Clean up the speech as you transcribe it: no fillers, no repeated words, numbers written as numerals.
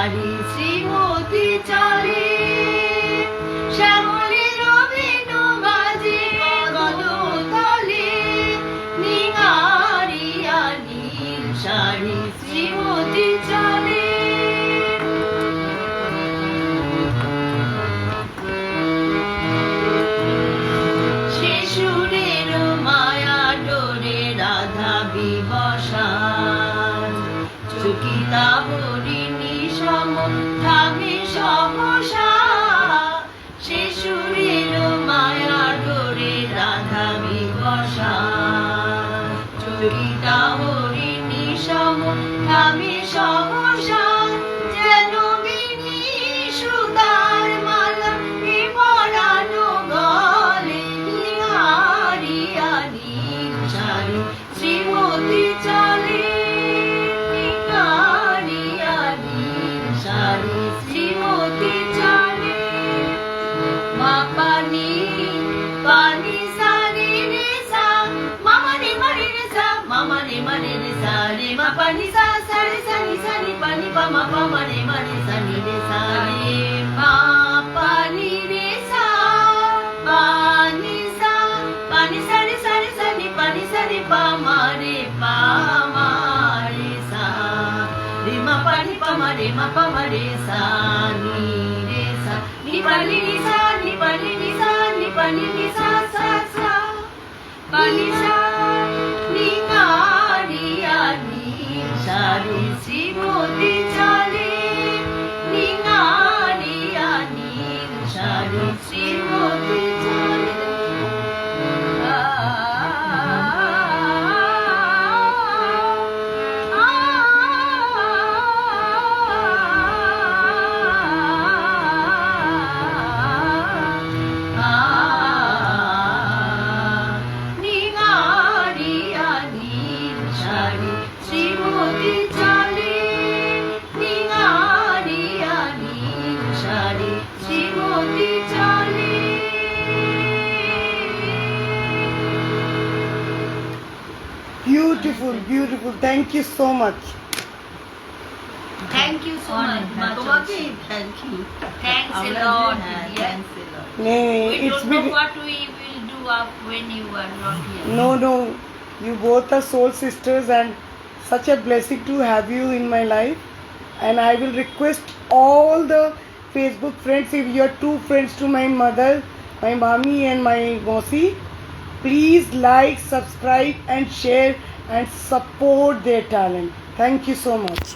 শাড়ি শ্রীমতী চলে শ্যামলের বেণু বাজে গদতলে নিগারিয়া নীল শাড়ি শ্রীমতী চলে শিশুরের মায়া ডোরে রাধা বিবশা চকিতা হরিণী সম থামে সহসা শিশুরের মায়া ডোরে রাধা বিবশা চকিতা হরিণী সম থামে সহসা যেন বিনি সুতার মালা পরানো গলে নিহারিয়া নীল শাড়ি শ্রীমতী চলে শ্রীমতী চলে মা পানি পানি সারে রে সা মামা রে মারে রে সা মামা রে মারে রে সা রে মা পানি সা সারে সানি সানি পানি পামা পামা রে মারে সানি রে সা রে মা পানি রে সা পানি সা পানি সারে সারে সানি পানি সারে পামা রে পামা রে সা রে মা পানি পামা রে মা পামা রে সা নি রে সা নি পানি নি সা নি পানি নি সা নি পানি নি সা সা সা পানি সা নি গারিয়া নীল শাড়ি শ্রীমতী চলে নি গারিয়া নীল শাড়ি শ্রীমতী চলে শ্রীমতী চলে নিগারিয়া নীল শাড়ি শ্রীমতী চলে Beautiful, beautiful. Thank you so much. Thank you so much. তোমাকে thank you Thanks a lot. Thanks a lot Nee, We it's don't know been what we will do up when you are not here. no. You both are soul sisters, and such a blessing to have you in my life. And I will request all the Facebook friends, if you are two friends to my mother, my mommy and my Mosi, please like, subscribe and share and support their talent. Thank you so much.